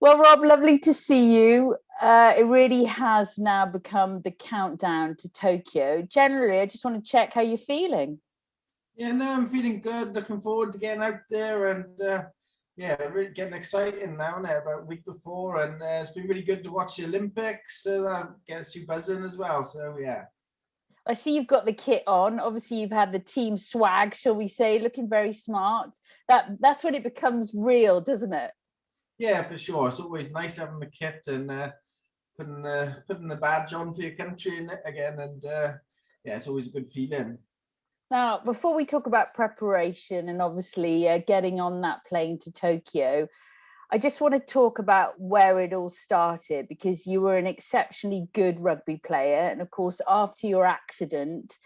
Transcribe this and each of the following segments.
Well, Rob, lovely to see you. It really has now become the countdown to Tokyo. Generally, I just want to check how you're feeling. Yeah, no, I'm feeling good. Looking forward to getting out there and yeah, really getting exciting now. Now about a week before, and it's been really good to watch the Olympics. So that gets you buzzing as well. So yeah, I see you've got the kit on. Obviously, you've had the team swag, shall we say, looking very smart. That's when it becomes real, doesn't it? yeah, for sure. It's always nice having the kit and putting the badge on for your country in it again, and yeah, it's always a good feeling. Now, before we talk about preparation and obviously getting on that plane to Tokyo, I just want to talk about where it all started because you were an exceptionally good rugby player. And of course, after your accident,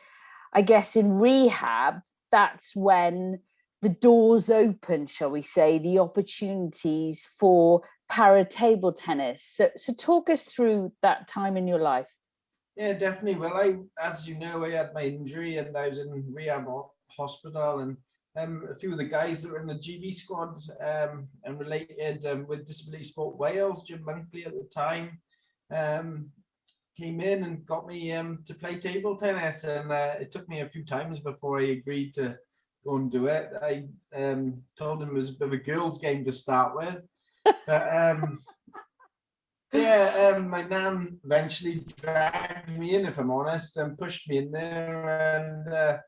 I guess in rehab, that's when the doors open, shall we say, the opportunities for para table tennis. So talk us through that time in your life. Yeah, definitely. Well, as you know, I had my injury and I was in rehab hospital, and a few of the guys that were in the GB squad and related with Disability Sport Wales, Jim Monkley at the time, um, came in and got me to play table tennis, and it took me a few times before I agreed to go and do it. I told him it was a bit of a girls' game to start with, but yeah, my nan eventually dragged me in, if I'm honest, and pushed me in there and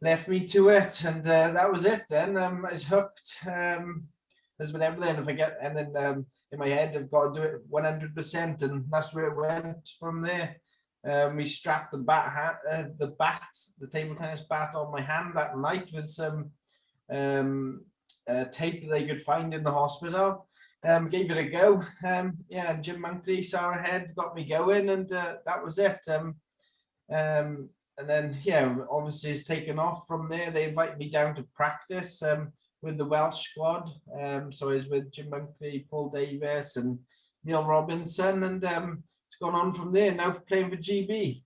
left me to it, and that was it. Then I was hooked. As with everything, if I get and then in my head, I've got to do it 100%, and that's where it went from there. We strapped the table tennis bat on my hand that night with some tape that they could find in the hospital. Gave it a go. Yeah, Jim Monkley saw ahead, got me going, and that was it. And then, yeah, obviously it's taken off from there. They invited me down to practice with the Welsh squad. So I was with Jim Monkley, Paul Davies, and Neil Robinson, and it's gone on from there. Now playing for GB.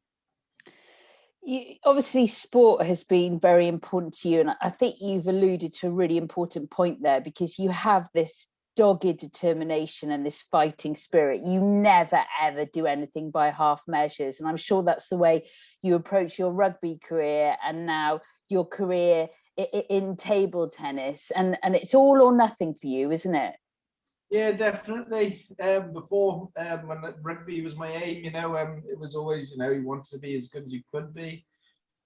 Obviously, sport has been very important to you, and I think you've alluded to a really important point there because you have this dogged determination and this fighting spirit. You never ever do anything by half measures, and I'm sure that's the way you approach your rugby career and now your career in table tennis, and it's all or nothing for you, isn't it? Yeah, definitely. Before, when rugby was my aim, it was always, you wanted to be as good as you could be.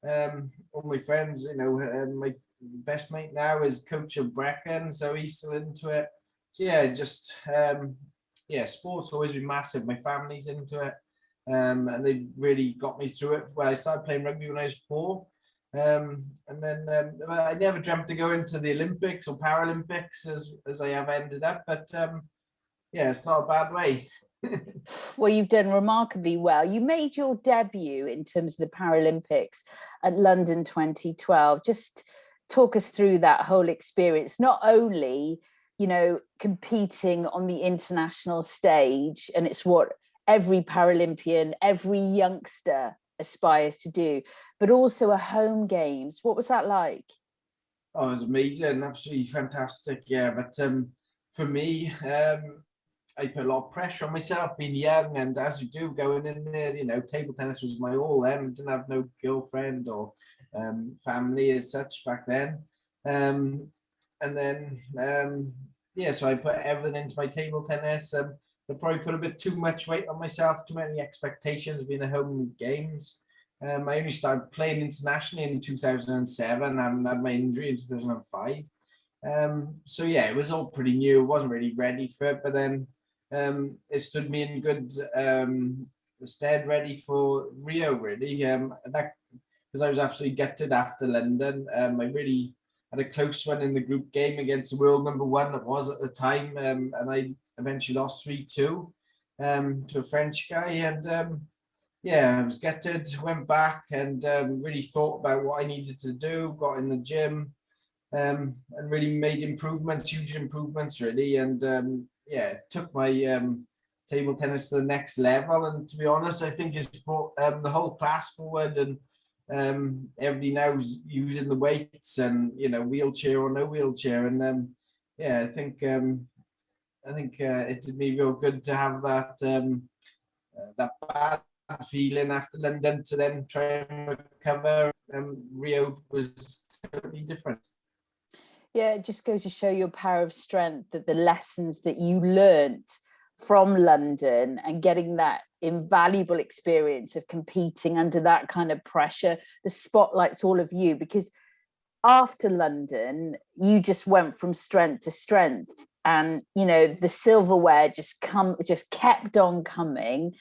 All my friends, my best mate now is coach of Brecon, so he's still into it. So yeah, just yeah, sports always been massive. My family's into it, and they've really got me through it. Well, I started playing rugby when I was 4, and then I never dreamt to go into the Olympics or Paralympics as I have ended up. But yeah, it's not a bad way. Well, you've done remarkably well. You made your debut in terms of the Paralympics at London 2012. Just talk us through that whole experience, not only, competing on the international stage, and it's what every Paralympian, every youngster aspires to do, but also a home games. What was that like? Oh, it was amazing, absolutely fantastic. Yeah, but for me, I put a lot of pressure on myself being young, and as you do going in there, table tennis was my all. Then I didn't have no girlfriend or family as such back then. And then yeah, so I put everything into my table tennis. I probably put a bit too much weight on myself, too many expectations being at home games. I only started playing internationally in 2007 and had my injury in 2005. So yeah, it was all pretty new. I wasn't really ready for it, but then it stood me in good stead, ready for Rio. Really, that because I was absolutely gutted after London. I really had a close one in the group game against the world number 1 that was at the time, and I eventually lost 3-2 to a French guy, and yeah, I was gutted. Went back and really thought about what I needed to do. Got in the gym and really made improvements, huge improvements, really. And yeah, took my table tennis to the next level. And to be honest, I think it's brought the whole class forward, and everybody now's using the weights and wheelchair or no wheelchair. And yeah, I think I think it did me real good to have that bad feeling after London to then try and recover. Rio was totally different. Yeah, it just goes to show your power of strength, that the lessons that you learnt from London and getting that invaluable experience of competing under that kind of pressure, the spotlight's all of you, because after London, you just went from strength to strength. And, you know, the silverware just kept on coming,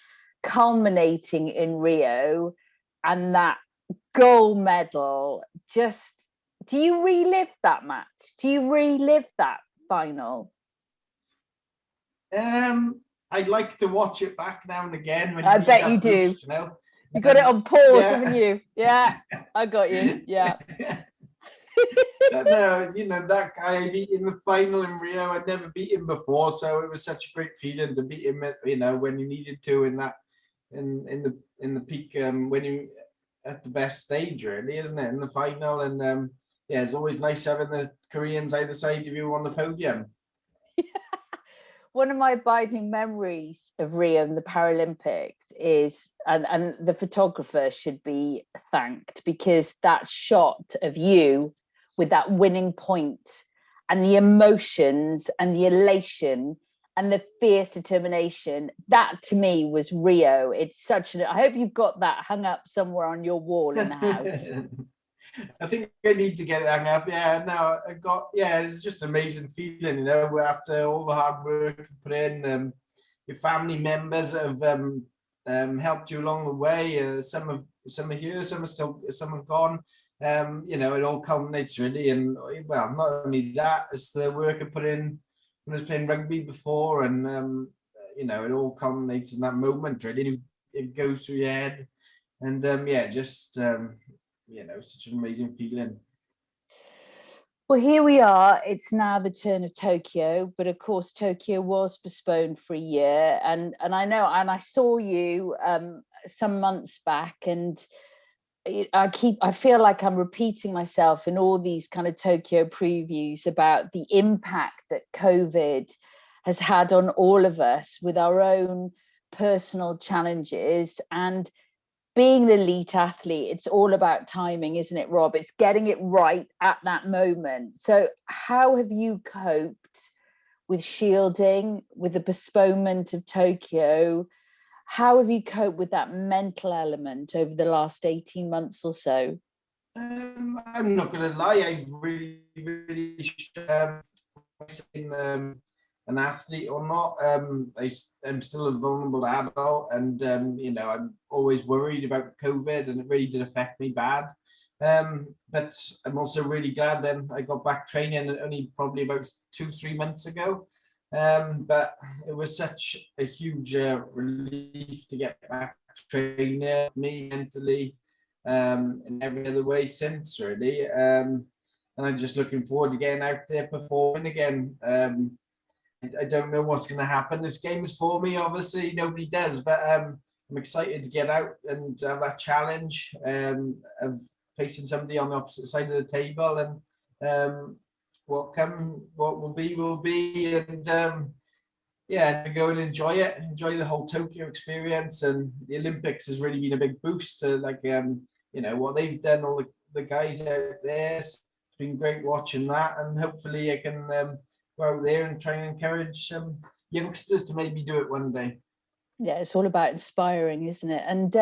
culminating in Rio, and that gold medal. Just, do you relive that match? Do you relive that final? I'd like to watch it back now and again. When I bet you do. Boost, you know? You got it on pause, yeah. haven't you? Yeah, I got you. Yeah. But no, you know, that guy I beat in the final in Rio, I'd never beat him before, so it was such a great feeling to beat him, you know, when you needed to in the peak, when you at the best stage, really, isn't it? In the final. And yeah, it's always nice having the Koreans either side of you on the podium. One of my abiding memories of Rio and the Paralympics is, and the photographer should be thanked, because that shot of you with that winning point and the emotions and the elation and the fierce determination, that to me was Rio. It's such an, I hope you've got that hung up somewhere on your wall in the house. I think I need to get it hung up. Yeah, no, I got, yeah, it's just an amazing feeling, you know, after all the hard work you put in, your family members have helped you along the way. Some are here, some have gone. You know, it all culminates really, and well, not only that, it's the work I put in when I was playing rugby before, and you know, it all culminates in that moment really. It goes through your head, and yeah, just you know, such an amazing feeling. Well, here we are. It's now the turn of Tokyo, but of course, Tokyo was postponed for a year. And I know, and I saw you some months back, and I feel like I'm repeating myself in all these kind of Tokyo previews about the impact that COVID has had on all of us with our own personal challenges. And being an elite athlete, it's all about timing, isn't it, Rob? It's getting it right at that moment. So how have you coped with shielding, with the postponement of Tokyo? How have you coped with that mental element over the last 18 months or so? I'm not going to lie, I really an athlete or not. I'm still a vulnerable adult, and you know, I'm always worried about COVID, and it really did affect me bad. But I'm also really glad then I got back training only probably about 2-3 months ago. But it was such a huge relief to get back training, me mentally, in every other way since really. And I'm just looking forward to getting out there performing again. I don't know what's going to happen. This game is for me, obviously, nobody does, but I'm excited to get out and have that challenge of facing somebody on the opposite side of the table, and what will be, and yeah, go and enjoy the whole Tokyo experience. And the Olympics has really been a big boost to, like, you know, what they've done, all the guys out there. It's been great watching that, and hopefully I can go out there and try and encourage youngsters to maybe do it one day. Yeah, it's all about inspiring, isn't it? And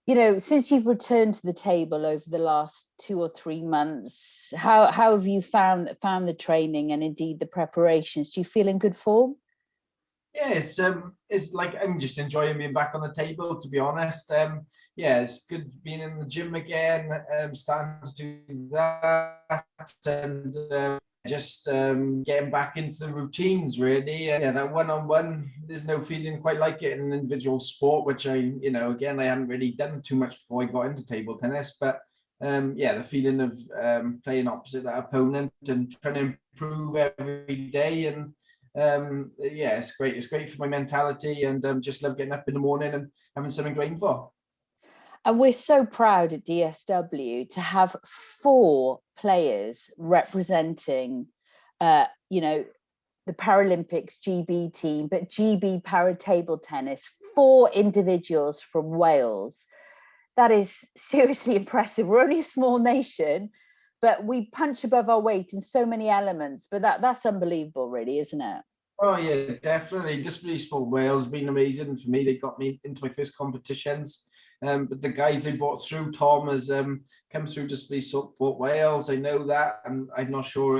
you know, since you've returned to the table over the last 2 or 3 months, how have you found the training and indeed the preparations? Do you feel in good form? Yeah, it's like I'm just enjoying being back on the table, to be honest. Yeah, it's good being in the gym again. Starting to do that, and just getting back into the routines really. Yeah, that one-on-one, there's no feeling quite like it in an individual sport, which you know, again, I hadn't really done too much before I got into table tennis. But yeah, the feeling of playing opposite that opponent and trying to improve every day, and yeah, it's great for my mentality, and just love getting up in the morning and having something to aim for. And we're so proud at DSW to have 4 players representing, you know, the Paralympics GB team, but GB para table tennis, 4 individuals from Wales. That is seriously impressive. We're only a small nation, but we punch above our weight in so many elements. But that's unbelievable, really, isn't it? Oh yeah, definitely. Disability Sport Wales has been amazing for me. They got me into my first competitions. But the guys they brought through, Tom has come through Disability Sport Wales. I know that, and I'm not sure,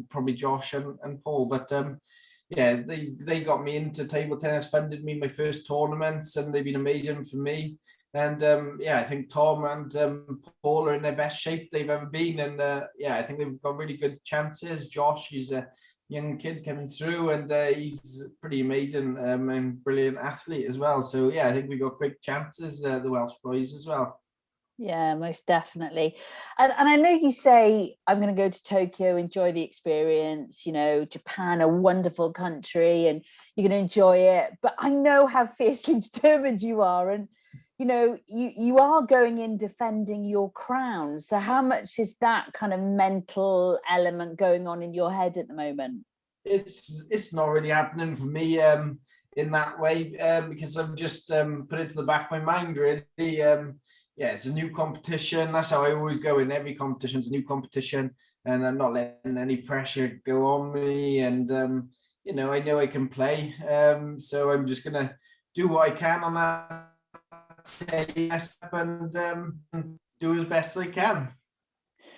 probably Josh and Paul, but yeah, they got me into table tennis, funded me my first tournaments, and they've been amazing for me. And yeah, I think Tom and Paul are in their best shape they've ever been, and yeah, I think they've got really good chances. Josh, he's a young kid coming through, and he's pretty amazing and brilliant athlete as well. So yeah, I think we got great chances, the Welsh boys as well. Yeah, most definitely. And I know you say, I'm going to go to Tokyo, enjoy the experience, Japan, a wonderful country, and you're going to enjoy it. But I know how fiercely determined you are. And, you are going in defending your crown. So how much is that kind of mental element going on in your head at the moment? It's not really happening for me in that way because I've just put it to the back of my mind really. Yeah, it's a new competition. That's how I always go in every competition. It's a new competition, and I'm not letting any pressure go on me. And I know I can play, so I'm just gonna do what I can on that day and do as best I can.